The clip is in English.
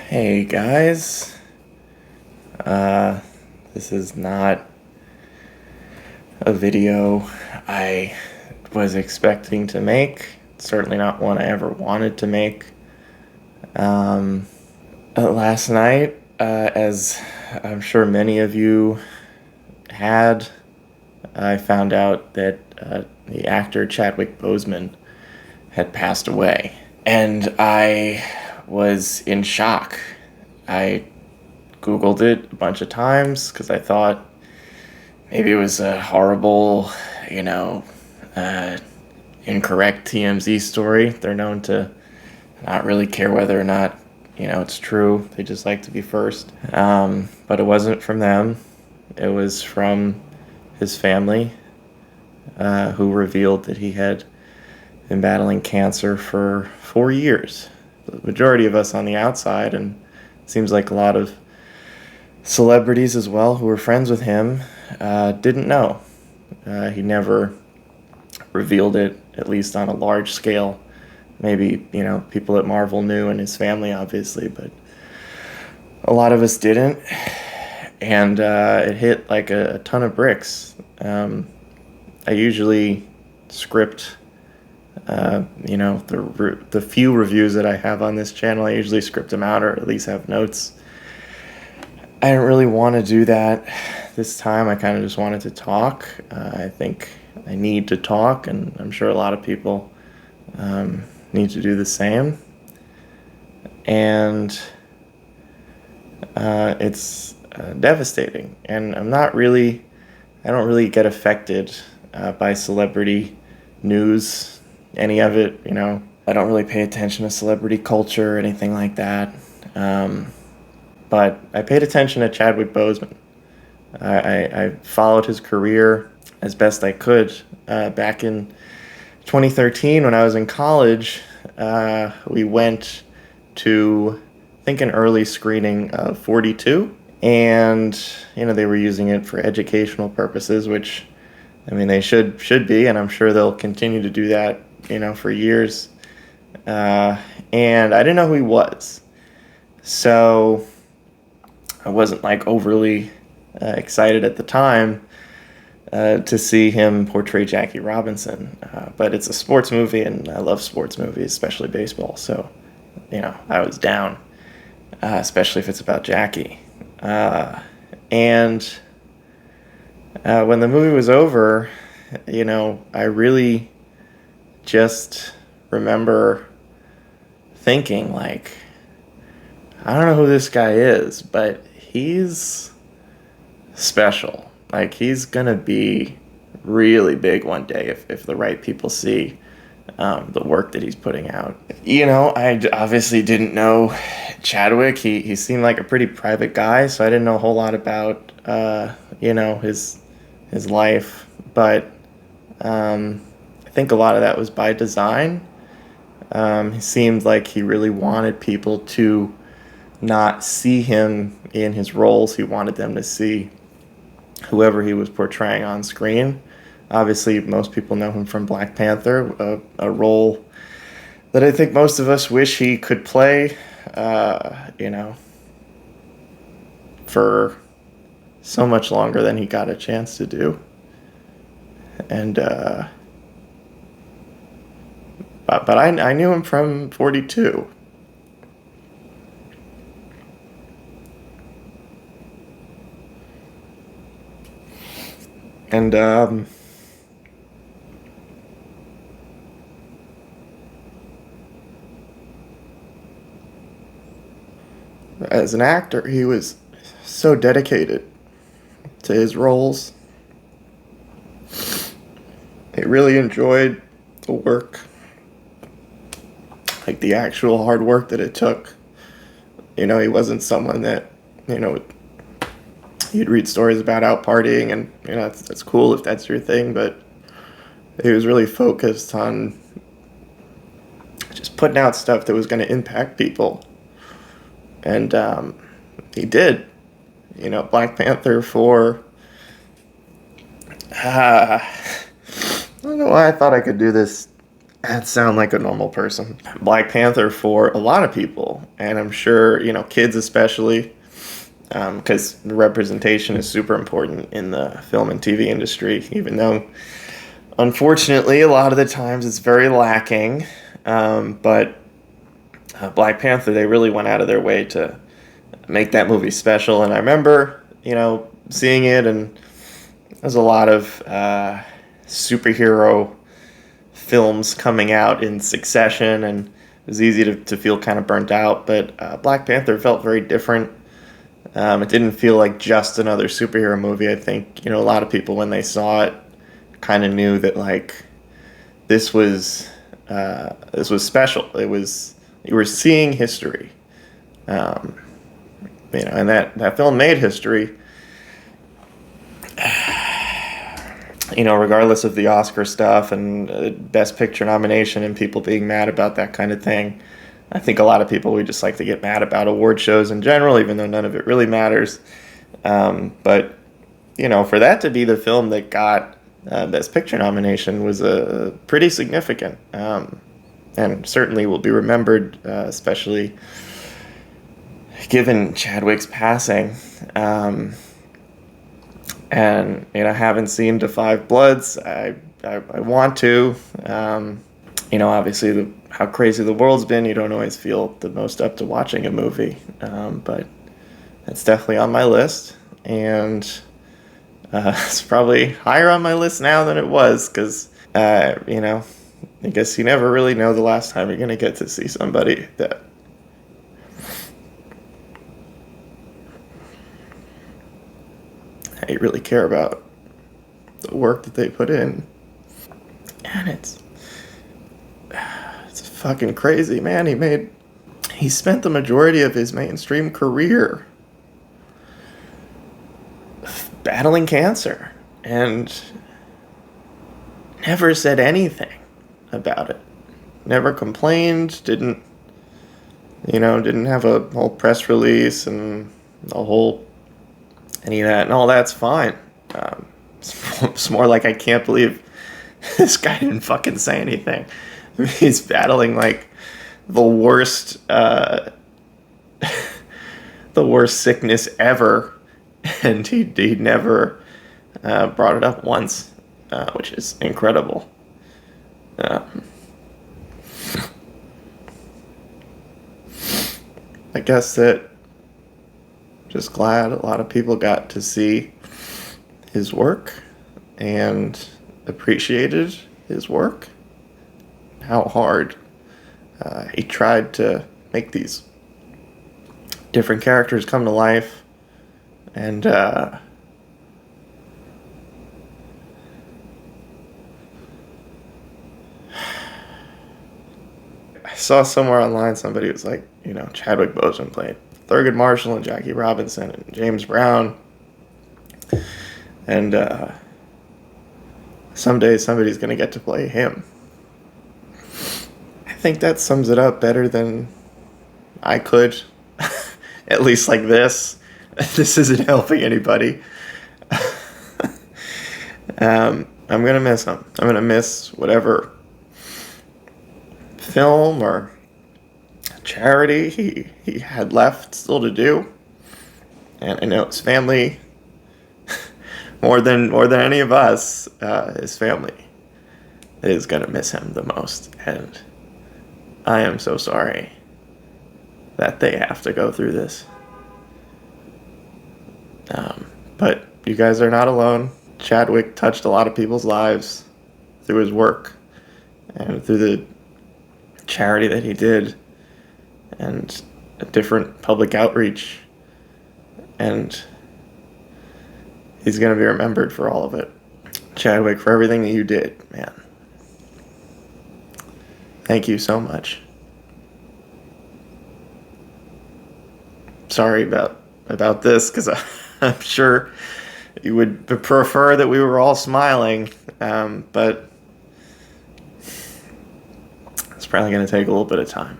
Hey guys, uh, this is not a video I was expecting to make. Certainly not one I ever wanted to make. Um, Last night, as I'm sure many of you had, I found out that the actor Chadwick Boseman had passed away. And I was in shock. I Googled it a bunch of times because I thought maybe it was a horrible, you know, uh, incorrect TMZ story. They're known to not really care whether or not, it's true. They just like to be first. But it wasn't from them. It was from his family, who revealed that he had been battling cancer for 4 years. The majority of us on the outside, and it seems like a lot of celebrities as well who were friends with him, didn't know. He never revealed it, at least on a large scale. Maybe, people at Marvel knew and his family, obviously, but a lot of us didn't. And it hit like a ton of bricks. I usually script, the few reviews that I have on this channel, I usually script them out or at least have notes. I didn't really want to do that this time. I kind of just wanted to talk. I think I need to talk, and I'm sure a lot of people need to do the same. And it's devastating. And I don't really get affected by celebrity news, any of it, I don't really pay attention to celebrity culture or anything like that. But I paid attention to Chadwick Boseman. I followed his career as best I could. Back in 2013, when I was in college, we went to, I think, an early screening of 42. And, they were using it for educational purposes, which, they should be, and I'm sure they'll continue to do that, for years. And I didn't know who he was. So I wasn't overly excited at the time to see him portray Jackie Robinson. But it's a sports movie, and I love sports movies, especially baseball. So, I was down, especially if it's about Jackie. And when the movie was over, I really just remember thinking, I don't know who this guy is, but he's special. He's gonna be really big one day if the right people see the work that he's putting out. I obviously didn't know Chadwick. He seemed like a pretty private guy, so I didn't know a whole lot about his life. But I think a lot of that was by design. He seemed like he really wanted people to not see him in his roles. He wanted them to see whoever he was portraying on screen. Obviously, most people know him from Black Panther, a role that I think most of us wish he could play, for so much longer than he got a chance to do. And, but I knew him from 42. And, as an actor, he was so dedicated to his roles. He really enjoyed the work, the actual hard work that it took. He wasn't someone that, you'd read stories about out partying, and, that's cool if that's your thing, but he was really focused on just putting out stuff that was going to impact people. And he did. Black Panther 4. I don't know why I thought I could do this That sound like a normal person. Black Panther for a lot of people, and I'm sure, kids especially, because representation is super important in the film and TV industry, even though, unfortunately, a lot of the times it's very lacking. But Black Panther, they really went out of their way to make that movie special, and I remember, seeing it, and there's a lot of superhero films coming out in succession, and it was easy to feel kind of burnt out, but Black Panther felt very different. It didn't feel like just another superhero movie. I think, a lot of people, when they saw it, kind of knew that, like, this was special. You were seeing history. And that film made history. Regardless of the Oscar stuff and Best Picture nomination and people being mad about that kind of thing. I think a lot of people, we just like to get mad about award shows in general, even though none of it really matters. But for that to be the film that got Best Picture nomination was pretty significant. And certainly will be remembered, especially given Chadwick's passing. And haven't seen Da 5 Bloods. I want to. Obviously how crazy the world's been, you don't always feel the most up to watching a movie. But it's definitely on my list, and it's probably higher on my list now than it was, because I guess you never really know the last time you're gonna get to see somebody that you really care about the work that they put in. And it's fucking crazy, man. He spent the majority of his mainstream career battling cancer and never said anything about it. Never complained, didn't have a whole press release and a whole any of that, and all that's fine. It's more like, I can't believe this guy didn't fucking say anything. I mean, he's battling like the worst sickness ever, and he never brought it up once, which is incredible. I guess that just glad a lot of people got to see his work and appreciated his work. How hard he tried to make these different characters come to life, and I saw somewhere online somebody was like, Chadwick Boseman played Thurgood Marshall and Jackie Robinson and James Brown, and someday somebody's gonna get to play him. I think that sums it up better than I could. At least like this. This isn't helping anybody. I'm gonna miss him. I'm gonna miss whatever film or charity he had left still to do. And I know his family, more than any of us, his family is gonna miss him the most. And I am so sorry that they have to go through this. But you guys are not alone. Chadwick touched a lot of people's lives through his work and through the charity that he did and a different public outreach. And he's going to be remembered for all of it. Chadwick, for everything that you did, man. Thank you so much. Sorry about this, because I'm sure you would prefer that we were all smiling, but it's probably going to take a little bit of time.